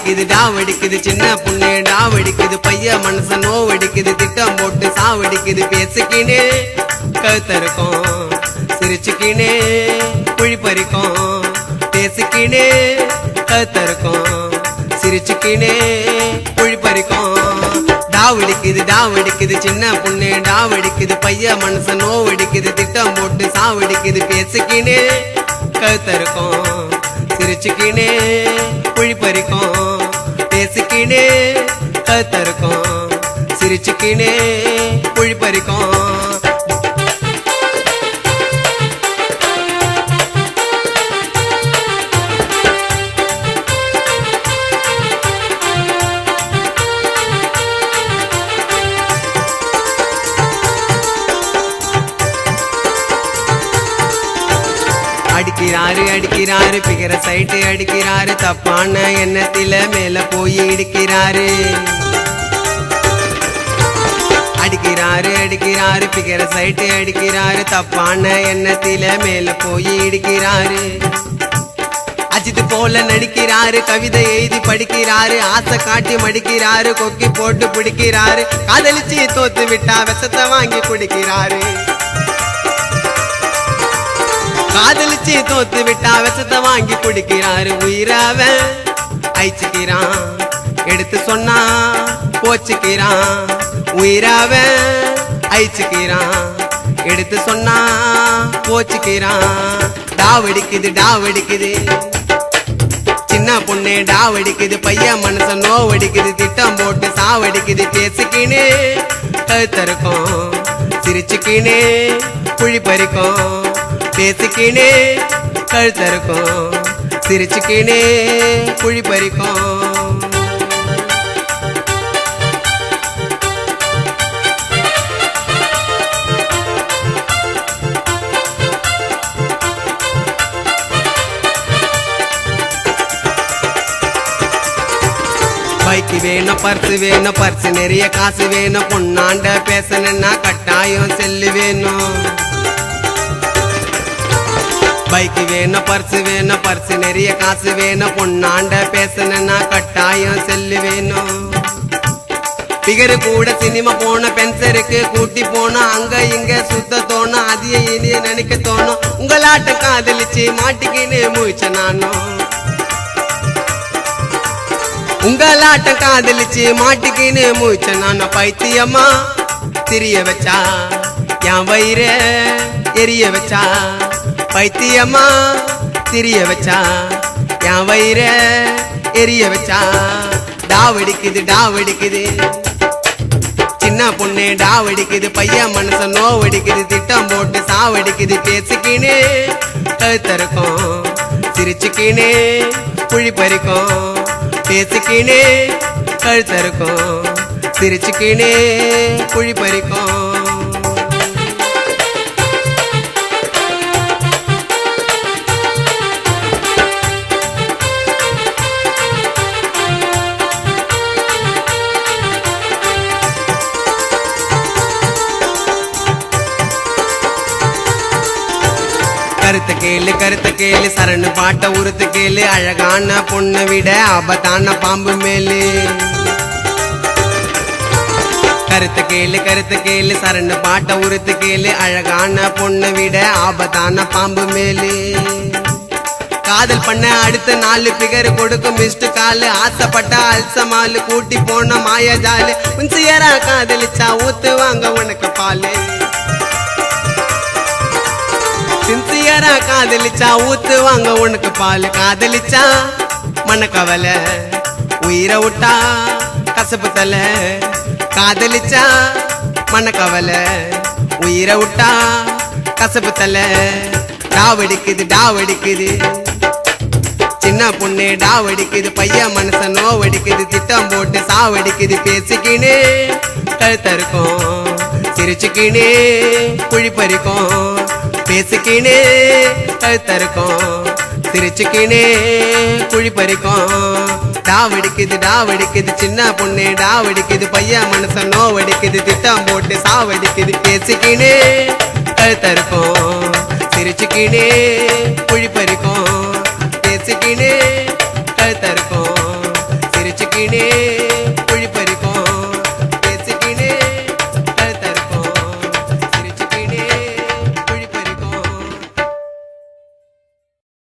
டாவடிக்குது சின்ன பொண்ணு டாவடிக்குது பைய மனச நோவடிக்குது திட்டம் போட்டு சாவடிக்குது பேசிக்கினே கழுத்தருக்கும் சிரிச்சுக்கினே குழி பறிக்கும் பேசிக்கினே கழுத்தருக்கும் சிரிச்சுக்கினே குழி பறிக்கும் டாவடிக்குது சின்ன பொண்ணு டாவடிக்குது பைய மனச நோவடிக்குது திட்டம் போட்டு சாவடிக்குது பேசிக்கினே கழுத்தருக்கும் சிரிச்சுக்கினே குழி பறிக்கும் பேசிக்கினே கழுத்தருக்கும் சிரிச்சுக்கினே குழி பறிக்கும் அடிக்கிறாரு பிகர சைட்டு அடிக்கிறாரு தப்பான எண்ணத்தில மேல போய் இடிக்கிறாரு அடிக்கிறாரு பிகர சைட்டு அடிக்கிறாரு தப்பான எண்ணத்தில மேல போய் இடிக்கிறாரு அஜித் போல நடிக்கிறாரு கவிதை எழுதி படிக்கிறாரு ஆசை காட்டி மடிக்கிறாரு கொக்கி போட்டு பிடிக்கிறாரு காதலிச்சு தோத்து விட்டா விஷத்தை வாங்கி குடிக்கிறாரு காதலிச்சு தோத்து விட்டா விஷத்தை வாங்கி குடிக்கிறாரு உயிராவன் அழிச்சுக்கிறான் எடுத்து சொன்னா போச்சுக்கிறான் உயிராவன் அழிச்சுக்கிறான் எடுத்து சொன்னா போச்சுக்கிறான் டாவடிக்குது சின்ன பொண்ணு டாவடிக்குது பைய மனச நோவடிக்குது திட்டம் போட்டு சாவடிக்குது பேசிக்கினே கழுத்தருக்கும் சிரிச்சுக்கினே குழி பறிக்கும் பேசிக்கினே கழுத்தருக்கும் சிரிச்சுக்கினே குழி பறிக்கும் பைக்கு வேணும் பர்ஸ் நிறைய காசு வேணும் பொண்ணாண்ட பேசணுன்னா கட்டாயம் செல்லு வேணும் பைக்கு வேணும் பர்ஸ் நிறைய காசு வேணும் பொண்ணாண்ட பேசணுன்னா கட்டாயம் செல்லு வேணும் பிகரு கூட சினிமா போன பென்சருக்கு கூட்டி போனா அங்க இங்க சுத்த தோணும் அதிக இனிய நினைக்க தோணும் உங்களாட்ட காதலிச்சு மாட்டிக்கினே மூச்ச நானும் உங்களாட்ட காதலிச்சு மாட்டிக்கினே மூச்ச நானும் பைத்தியமா திரிய வச்சா என் வயிறு எரிய வச்சா பைத்தியமா திரிய வச்சா என் வயிற எரிய வச்சா டாவடிக்குது சின்ன பொண்ணு டாவடிக்குது பைய மனச நோவடிக்குது திட்டம் போட்டு சாவடிக்குது பேசிக்கினே கழுத்தருக்கும் சிரிச்சுக்கினே குழி பறிக்கும் பேசிக்கினே கழுத்தருக்கும் சிரிச்சுக்கினே குழி பறிக்கும் கருத்து கேளு சரணு பாட்ட உறுத்து கேளு அழகான பொண்ணை விட ஆபத்தான பாம்பு மேலு கருத்து கேளு சரணு பாட்ட உறுத்து கேளு அழகான பொண்ணை விட ஆபத்தான பாம்பு மேலு காதல் பண்ண அடுத்த 4 பிகர் கொடுக்கும் மிஸ்டு காலு ஆசைப்பட்ட அல்சமாலு கூட்டி போன மாயஜாலு உன்சியரா காதலிச்சா ஊத்து வாங்க உனக்கு பாலு சின்சியரா காதலிச்சா ஊத்து வாங்க உனக்கு பால் காதலிச்சா மனக்கவலை உயிரை விட்டா கசப்பு தலை காதலிச்சா மனக்கவலை உயிரை விட்டா கசப்பு தலை டாவடிக்குது சின்ன பொண்ணு டாவடிக்குது பைய மனச நோவடிக்குது திட்டம் போட்டு சாவடிக்குது பேசிக்கினே கழுத்தருக்கும் சிரிச்சுக்கினே குழி பறிக்கும் பேசிக்கினே கழுத்தருக்கும் சிரிச்சுக்கினே குழி பறிக்கும் டாவடிக்குது சின்ன பொண்ணு டாவடிக்குது பைய மனச நோவடிக்குது திட்டம் போட்டு சாவடிக்குது பேசிக்கினே கழுத்தருக்கும் சிரிச்சுக்கினே குழி பறிக்கும் பேசிக்கினே கழுத்தருக்கும் மீனே